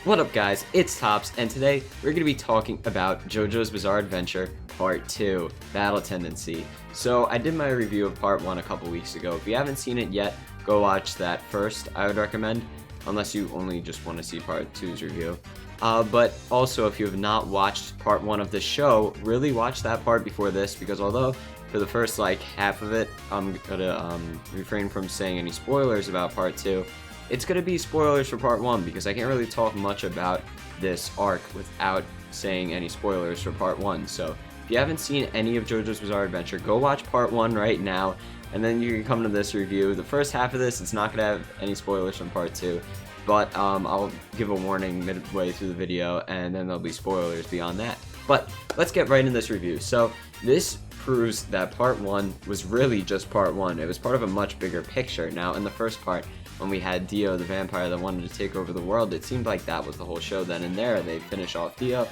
What up guys, it's Tops, and today we're going to be talking about JoJo's Bizarre Adventure Part 2, Battle Tendency. So I did my review of Part 1 a couple weeks ago. If you haven't seen it yet, go watch that first, I would recommend, unless you only just want to see Part 2's review. But also, if you have not watched Part 1 of the show, really watch that part before this, because although for the first like half of it, I'm going to refrain from saying any spoilers about Part 2, it's going to be spoilers for Part 1 because I can't really talk much about this arc without saying any spoilers for Part 1. So if you haven't seen any of JoJo's Bizarre Adventure, go watch Part 1 right now, and then you can come to this review. The first half of this, it's not going to have any spoilers from Part 2, but I'll give a warning midway through the video, and then there'll be spoilers beyond that. But let's get right into this review. So this proves that Part 1 was really just Part 1. It was part of a much bigger picture. Now, in the first part, when we had Dio, the vampire that wanted to take over the world, it seemed like that was the whole show then and there. They finish off Dio,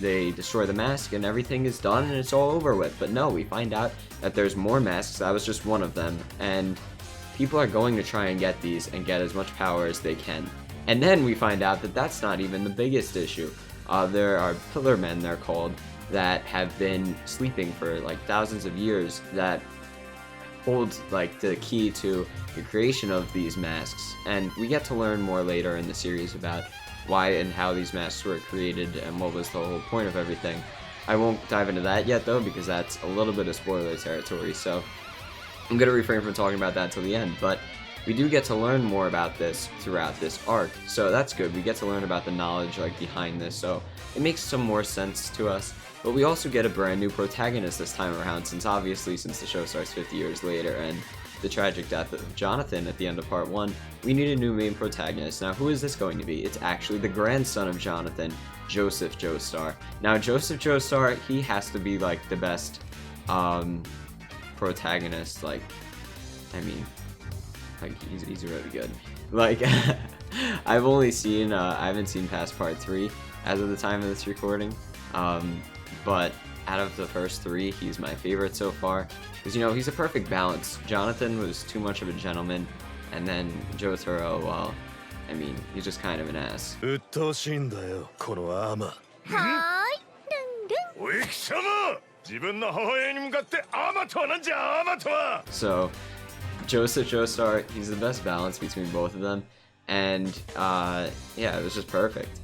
they destroy the mask, and everything is done and it's all over with. But no, we find out that there's more masks. That was just one of them, and people are going to try and get these and get as much power as they can. And then we find out that that's not even the biggest issue. There are pillar men, they're called, that have been sleeping for like thousands of years that hold like the key to the creation of these masks, and we get to learn more later in the series about why and how these masks were created and what was the whole point of everything. I won't dive into that yet though, because that's a little bit of spoiler territory, so I'm going to refrain from talking about that till the end. But we do get to learn more about this throughout this arc, so that's good. We get to learn about the knowledge like behind this, so it makes some more sense to us. But we also get a brand new protagonist this time around, since the show starts 50 years later and the tragic death of Jonathan at the end of Part 1, we need a new main protagonist. Now, who is this going to be? It's actually the grandson of Jonathan, Joseph Joestar. Now, Joseph Joestar, he has to be like the best protagonist. Like, I mean, like he's really good. Like, I haven't seen past Part 3 as of the time of this recording. But out of the first 3, he's my favorite so far, because, you know, he's a perfect balance. Jonathan was too much of a gentleman, and then Jotaro, well, I mean, he's just kind of an ass. So, Joseph Joestar, he's the best balance between both of them, and yeah, it was just perfect.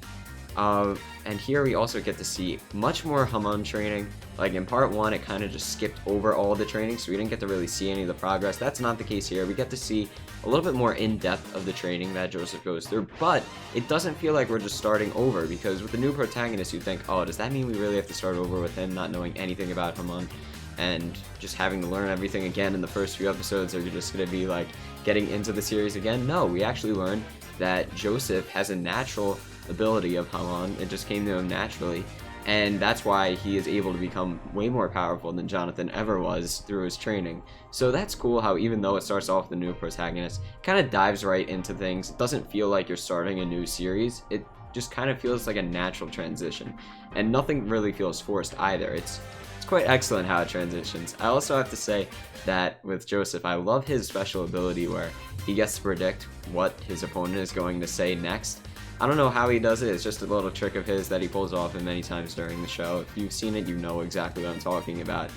And here we also get to see much more Hamon training. Like in Part 1, it kind of just skipped over all the training, so we didn't get to really see any of the progress. That's not the case here. We get to see a little bit more in-depth of the training that Joseph goes through, but it doesn't feel like we're just starting over, because with the new protagonist, you think, oh, does that mean we really have to start over with him not knowing anything about Hamon and just having to learn everything again in the first few episodes? Are you just going to be like getting into the series again? No, we actually learn that Joseph has a natural ability of Hamon. It just came to him naturally, and that's why he is able to become way more powerful than Jonathan ever was through his training. So that's cool how even though it starts off with the new protagonist, kind of dives right into things. It doesn't feel like you're starting a new series. It just kind of feels like a natural transition, and nothing really feels forced either. It's quite excellent how it transitions. I also have to say that with Joseph, I love his special ability where he gets to predict what his opponent is going to say next. I don't know how he does it. It's just a little trick of his that he pulls off many times during the show. If you've seen it, you know exactly what I'm talking about.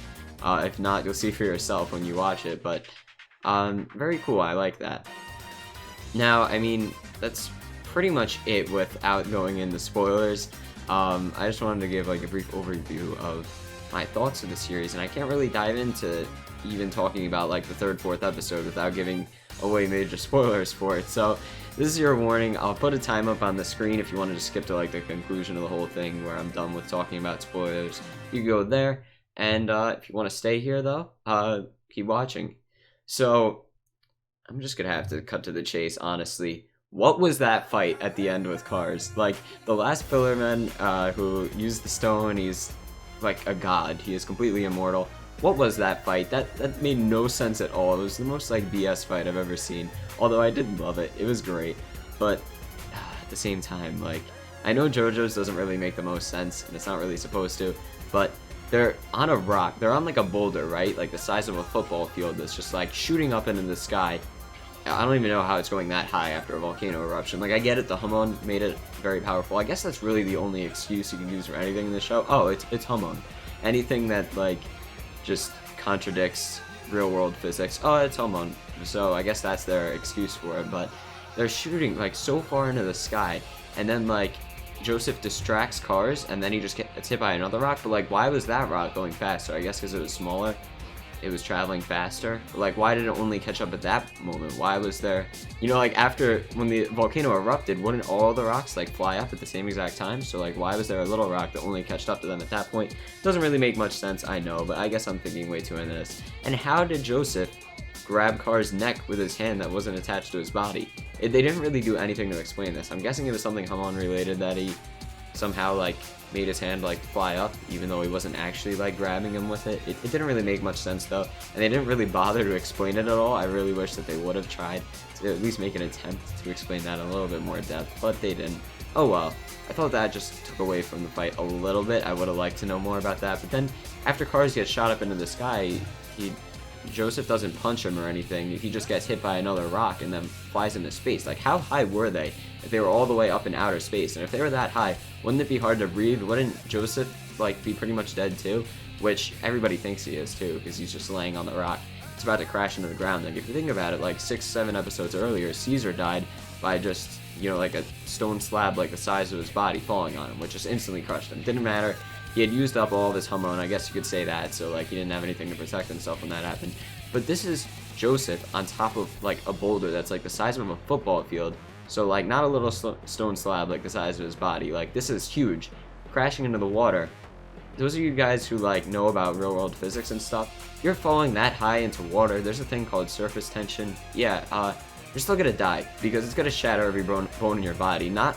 If not, you'll see for yourself when you watch it, but very cool. I like that. Now, I mean, that's pretty much it without going into spoilers. I just wanted to give like a brief overview of my thoughts of the series, and I can't really dive into even talking about like the 3rd, 4th episode without giving away major spoilers for it. So this is your warning. I'll put a time up on the screen if you want to just skip to like the conclusion of the whole thing where I'm done with talking about spoilers. You go there, and if you want to stay here though, keep watching. So I'm just gonna have to cut to the chase, honestly. What was that fight at the end with Cars? Like, the last Pillarman who used the stone, he's like a god. He is completely immortal. What was that fight? That made no sense at all. It was the most like BS fight I've ever seen. Although I did love it. It was great. But at the same time, like, I know JoJo's doesn't really make the most sense, and it's not really supposed to, but they're on a rock. They're on like a boulder, right? Like the size of a football field that's just like shooting up into the sky. I don't even know how it's going that high after a volcano eruption. Like, I get it, the Hamon made it very powerful. I guess that's really the only excuse you can use for anything in the show. Oh, it's Hamon. Anything that, like, just contradicts real-world physics, oh, it's Hamon. So I guess that's their excuse for it, but they're shooting, like, so far into the sky, and then, like, Joseph distracts cars, and then he just gets hit by another rock, but, like, why was that rock going faster? I guess because it was smaller. It was traveling faster. Like, why did it only catch up at that moment? Why was there, you know, like, after, when the volcano erupted, wouldn't all the rocks, like, fly up at the same exact time? So, like, why was there a little rock that only catched up to them at that point? Doesn't really make much sense, I know, but I guess I'm thinking way too into this. And how did Joseph grab Car's neck with his hand that wasn't attached to his body? They didn't really do anything to explain this. I'm guessing it was something Hamon related, that he somehow, like, made his hand, like, fly up, even though he wasn't actually, like, grabbing him with it. It didn't really make much sense, though, and they didn't really bother to explain it at all. I really wish that they would have tried to at least make an attempt to explain that in a little bit more depth, but they didn't. Oh well. I thought that just took away from the fight a little bit. I would have liked to know more about that, but then after Cars gets shot up into the sky, Joseph doesn't punch him or anything. He just gets hit by another rock and then flies into space. Like, how high were they if they were all the way up in outer space? And if they were that high, wouldn't it be hard to breathe? Wouldn't Joseph, like, be pretty much dead too? Which everybody thinks he is too, because he's just laying on the rock. It's about to crash into the ground. Like, if you think about it, like 6-7 episodes earlier, Caesar died by just, you know, like a stone slab like the size of his body falling on him, which just instantly crushed him. Didn't matter. He had used up all of his Hamon, I guess you could say that, so, like, he didn't have anything to protect himself when that happened. But this is Joseph on top of, like, a boulder that's, like, the size of a football field, so, like, not a little stone slab like the size of his body. Like, this is huge, crashing into the water. Those of you guys who, like, know about real-world physics and stuff, you're falling that high into water, there's a thing called surface tension. Yeah, you're still gonna die, because it's gonna shatter every bone in your body. Not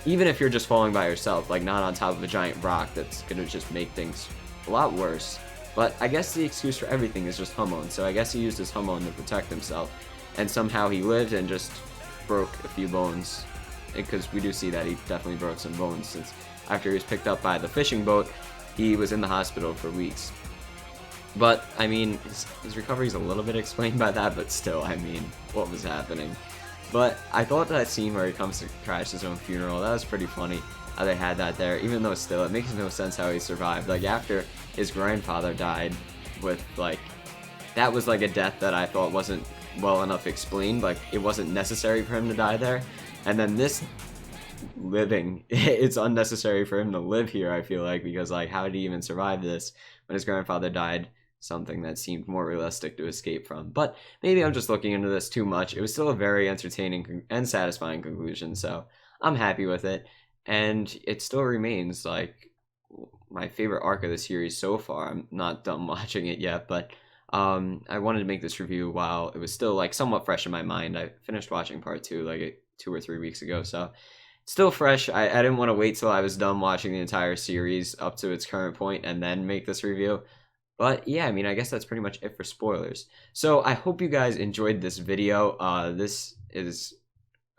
even if you're just falling by yourself, like, not on top of a giant rock that's gonna just make things a lot worse. But I guess the excuse for everything is just Hamon, so I guess he used his Hamon to protect himself, and somehow he lived and just broke a few bones, because we do see that he definitely broke some bones, since after he was picked up by the fishing boat, he was in the hospital for weeks. But, I mean, his recovery is a little bit explained by that, but still, I mean, what was happening? But I thought that scene where he comes to crash his own funeral, that was pretty funny how they had that there, even though still, it makes no sense how he survived. Like, after his grandfather died with, like, that was, like, a death that I thought wasn't well enough explained, like, it wasn't necessary for him to die there. And then this living, it's unnecessary for him to live here, I feel like, because, like, how did he even survive this when his grandfather died? Something that seemed more realistic to escape from. But maybe I'm just looking into this too much. It was still a very entertaining and satisfying conclusion, so I'm happy with it. And it still remains, like, my favorite arc of the series so far. I'm not done watching it yet, but I wanted to make this review while it was still, like, somewhat fresh in my mind. I finished watching part 2 like 2 or 3 weeks ago, so it's still fresh. I didn't want to wait till I was done watching the entire series up to its current point and then make this review. But yeah, I mean, I guess that's pretty much it for spoilers. So I hope you guys enjoyed this video. This is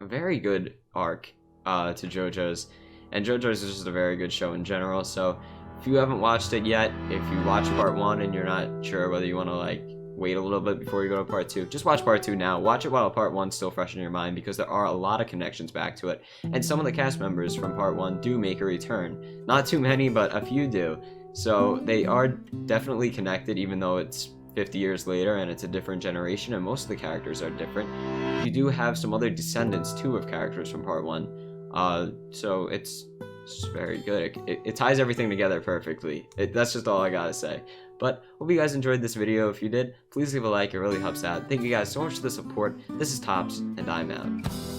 a very good arc to JoJo's, and JoJo's is just a very good show in general. So if you haven't watched it yet, if you watched part 1 and you're not sure whether you want to, like, wait a little bit before you go to part 2, just watch part 2 now. Watch it while part 1's still fresh in your mind, because there are a lot of connections back to it, and some of the cast members from part 1 do make a return. Not too many, but a few do. So they are definitely connected, even though it's 50 years later and it's a different generation and most of the characters are different. You do have some other descendants too of characters from part 1. So it's very good. It ties everything together perfectly. That's just all I gotta say. But hope you guys enjoyed this video. If you did, please leave a like. It really helps out. Thank you guys so much for the support. This is Tops, and I'm out.